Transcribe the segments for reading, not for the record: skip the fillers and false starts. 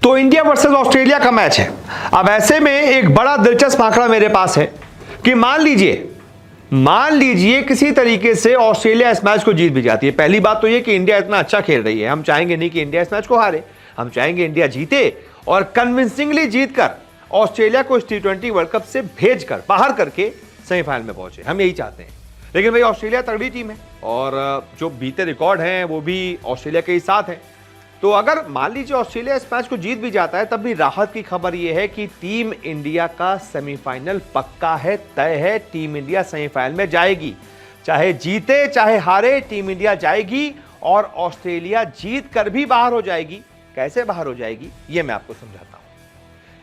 तो India versus Australia का match है। अब ऐसे में एक बड़ा दिलचस्प आंकड़ा मेरे पास है कि मान लीजिए किसी तरीके से ऑस्ट्रेलिया इस मैच को जीत भी जाती है। पहली बात तो ये कि इंडिया इतना अच्छा खेल रही है, हम चाहेंगे नहीं कि इंडिया इस मैच को हारे, हम चाहेंगे इंडिया जीते और कन्विंसिंगली जीतकर ऑस्ट्रेलिया को इस T20 वर्ल्ड कप से भेजकर बाहर करके सेमीफाइनल में पहुंचे, हम यही चाहते हैं। लेकिन भाई ऑस्ट्रेलिया तगड़ी टीम है और जो बीते रिकॉर्ड हैं वो भी ऑस्ट्रेलिया के ही साथ हैं। तो अगर मान लीजिए ऑस्ट्रेलिया इस मैच को जीत भी जाता है तब भी राहत की खबर यह है कि टीम इंडिया का सेमीफाइनल पक्का है, तय है। टीम इंडिया सेमीफाइनल में जाएगी, चाहे जीते चाहे हारे, टीम इंडिया जाएगी और ऑस्ट्रेलिया जीत कर भी बाहर हो जाएगी। कैसे बाहर हो जाएगी ये मैं आपको समझाता हूं।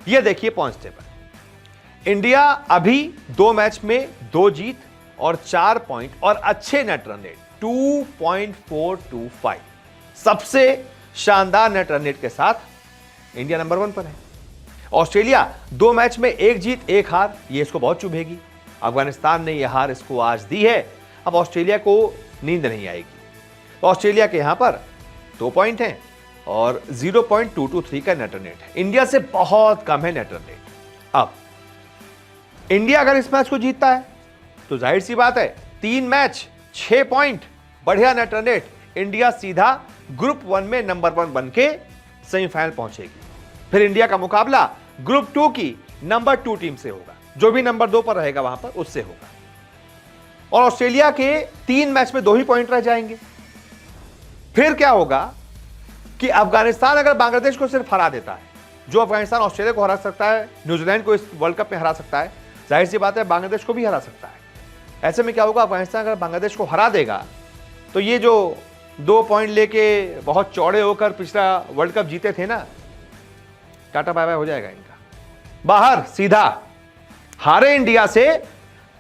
ये देखिए पॉइंट्स टेबल। इंडिया अभी 2 मैच में 2 जीत और 4 पॉइंट और अच्छे नेट रन रेट 2.425, सबसे शानदार नेट रन रेट के साथ इंडिया नंबर 1 पर है। ऑस्ट्रेलिया 2 मैच में 1 जीत 1 हार, ये इसको बहुत चुभेगी। अफगानिस्तान ने यह हार इसको आज दी है, अब ऑस्ट्रेलिया को नींद नहीं आएगी। तो ऑस्ट्रेलिया के यहां पर 2 पॉइंट हैं और 0.223 का नेट रन रेट है। इंडिया से बहुत कम है नेट रन रेट। अब इंडिया अगर इस मैच को जीतता है तो जाहिर सी बात है 3 मैच 6 पॉइंट, बढ़िया नेट रन रेट, इंडिया सीधा ग्रुप 1 में नंबर 1 बन के सेमीफाइनल पहुंचेगी। फिर इंडिया का मुकाबला ग्रुप 2 की नंबर 2 टीम से होगा, जो भी नंबर 2 पर रहेगा वहां पर उससे होगा। और ऑस्ट्रेलिया के 3 मैच में 2 ही पॉइंट रह जाएंगे। फिर क्या होगा कि अफगानिस्तान अगर बांग्लादेश को सिर्फ हरा देता है, जो अफगानिस्तान ऑस्ट्रेलिया को हरा सकता है, न्यूजीलैंड को इस वर्ल्ड कप में हरा सकता है, जाहिर सी बात है बांग्लादेश को भी हरा सकता है। ऐसे में क्या होगा, अफगानिस्तान अगर बांग्लादेश को हरा देगा तो ये जो 2 पॉइंट लेके बहुत चौड़े होकर पिछला वर्ल्ड कप जीते थे ना, टाटा बाय बाय हो जाएगा इनका, बाहर सीधा। हारे इंडिया से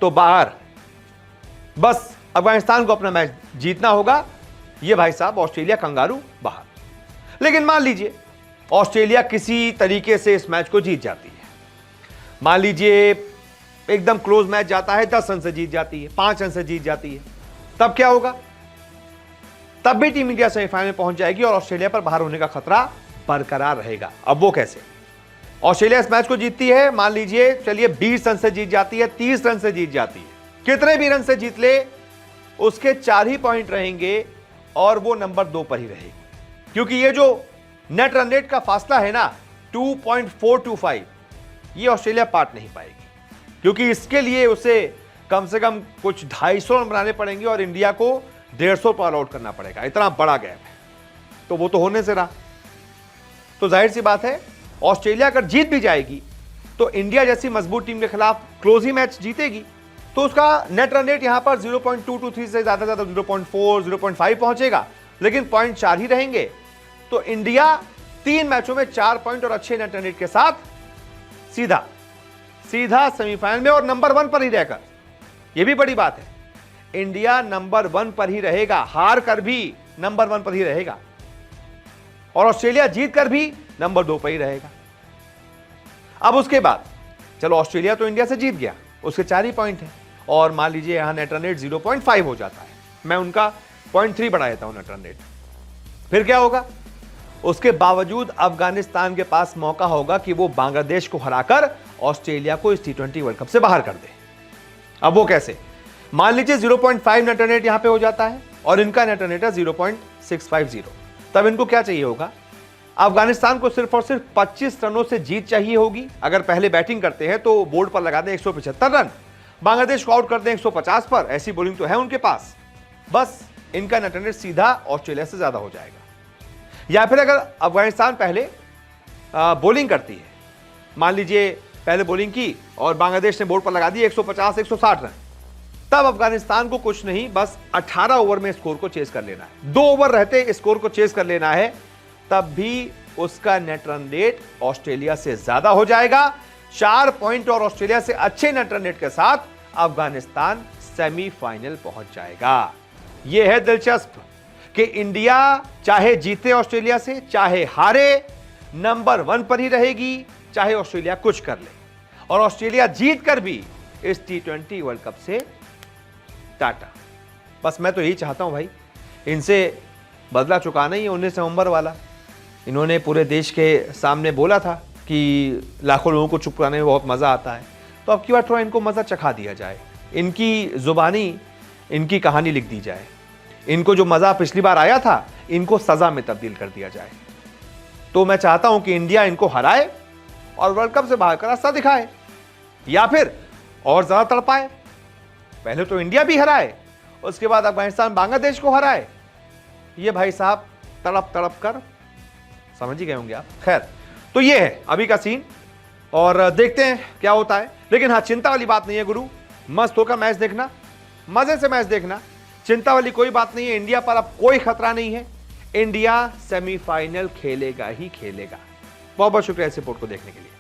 तो बाहर, बस अफगानिस्तान को अपना मैच जीतना होगा। ये भाई साहब ऑस्ट्रेलिया कंगारू बाहर। लेकिन मान लीजिए ऑस्ट्रेलिया किसी तरीके से इस मैच को जीत जाती है, मान लीजिए एकदम क्लोज मैच जाता है, 10 रन से जीत जाती है, 5 रन से जीत जाती है, तब क्या होगा? तब भी टीम इंडिया सेमीफाइनल में पहुंच जाएगी और ऑस्ट्रेलिया पर बाहर होने का खतरा बरकरार रहेगा। अब वो कैसे? ऑस्ट्रेलिया इस मैच को जीतती है, मान लीजिए चलिए 20 रन से जीत जाती है, 30 रन से जीत जाती है, कितने भी रन से जीत ले उसके 4 ही पॉइंट रहेंगे और वो नंबर 2 पर ही रहेगी। क्योंकि ये जो नेट रन रेट का फासला है ना 2.425, ये ऑस्ट्रेलिया पाट नहीं पाएगी, क्योंकि इसके लिए उसे कम से कम कुछ 250 रन बनाने पड़ेंगे और इंडिया को 150 पर आउट करना पड़ेगा। इतना बड़ा गैप है, तो वो तो होने से रहा। तो जाहिर सी बात है ऑस्ट्रेलिया अगर जीत भी जाएगी तो इंडिया जैसी मजबूत टीम के खिलाफ क्लोज ही मैच जीतेगी, तो उसका नेट रन रेट यहां पर 0.223 से ज्यादा 0.4 0.5 पहुंचेगा, लेकिन पॉइंट 4 ही रहेंगे। तो इंडिया 3 मैचों में 4 पॉइंट और अच्छे नेट रन रेट के साथ सीधा सेमीफाइनल में और नंबर 1 पर ही रहकर, यह भी बड़ी बात है, इंडिया नंबर 1 पर ही रहेगा, हार कर भी नंबर 1 पर ही रहेगा और ऑस्ट्रेलिया जीत कर भी नंबर 2 पर ही रहेगा। अब उसके बाद चलो ऑस्ट्रेलिया तो इंडिया से जीत गया, उसके 4 ही पॉइंट है और मान लीजिए यहां नेट रन रेट 0.5 हो जाता है, मैं उनका 0.3 बढ़ा देता हूं नेट रन रेट। फिर क्या होगा? उसके बावजूद अफगानिस्तान के पास मौका होगा कि वो बांग्लादेश को हराकर ऑस्ट्रेलिया को इस T20 वर्ल्ड कप से बाहर कर दे। अब वो कैसे? मान लीजिए 0.5 नेट रन रेट यहां पे हो जाता है और इनका नेट रन रेट है 0.650, तब इनको क्या चाहिए होगा? अफगानिस्तान को सिर्फ और सिर्फ 25 रनों से जीत चाहिए होगी। अगर पहले बैटिंग करते हैं तो बोर्ड पर लगा दें 175 रन, बांग्लादेश को आउट कर दें 150 पर, ऐसी बॉलिंग तो है उनके पास, बस इनका नेट रन रेट सीधा ऑस्ट्रेलिया से ज्यादा हो जाएगा। या फिर अगर अफगानिस्तान पहले बॉलिंग करती है, मान लीजिए पहले बॉलिंग की और बांग्लादेश ने बोर्ड पर लगा दी 150 160 रन, तब अफगानिस्तान को कुछ नहीं, बस 18 ओवर में स्कोर को चेस कर लेना है, 2 ओवर रहते स्कोर को चेस कर लेना है, तब भी उसका नेट रन रेट ऑस्ट्रेलिया से ज्यादा हो जाएगा। 4 पॉइंट और ऑस्ट्रेलिया से अच्छे नेट रन रेट के साथ अफगानिस्तान सेमीफाइनल पहुंच जाएगा। यह है दिलचस्प कि इंडिया चाहे जीते ऑस्ट्रेलिया से चाहे हारे, नंबर 1 पर ही रहेगी, चाहे ऑस्ट्रेलिया कुछ कर ले, और ऑस्ट्रेलिया जीत कर भी इस T20 वर्ल्ड कप से टाटा। बस मैं तो यही चाहता हूं भाई, इनसे बदला चुकाना ही है 19 नवंबर वाला। इन्होंने पूरे देश के सामने बोला था कि लाखों लोगों को चुप कराने में बहुत मज़ा आता है, तो अब की बार थोड़ा इनको मज़ा चखा दिया जाए, इनकी ज़ुबानी इनकी कहानी लिख दी जाए। इनको जो मज़ा पिछली बार आया था, इनको सज़ा में तब्दील कर दिया जाए। तो मैं चाहता हूं कि इंडिया इनको हराए और वर्ल्ड कप से बाहर का रास्ता दिखाए, या फिर और ज़्यादा तड़पाए। पहले तो इंडिया भी हराए, उसके बाद अफगानिस्तान बांग्लादेश को हराए। ये भाई साहब तड़प तड़प कर समझ ही गए होंगे आप। खैर, तो ये है अभी का सीन और देखते हैं क्या होता है। लेकिन हाँ, चिंता वाली बात नहीं है गुरु, मस्त होकर मैच देखना, मजे से मैच देखना, चिंता वाली कोई बात नहीं है। इंडिया पर अब कोई खतरा नहीं है, इंडिया सेमीफाइनल खेलेगा ही खेलेगा। बहुत बहुत शुक्रिया इस रिपोर्ट को देखने के लिए।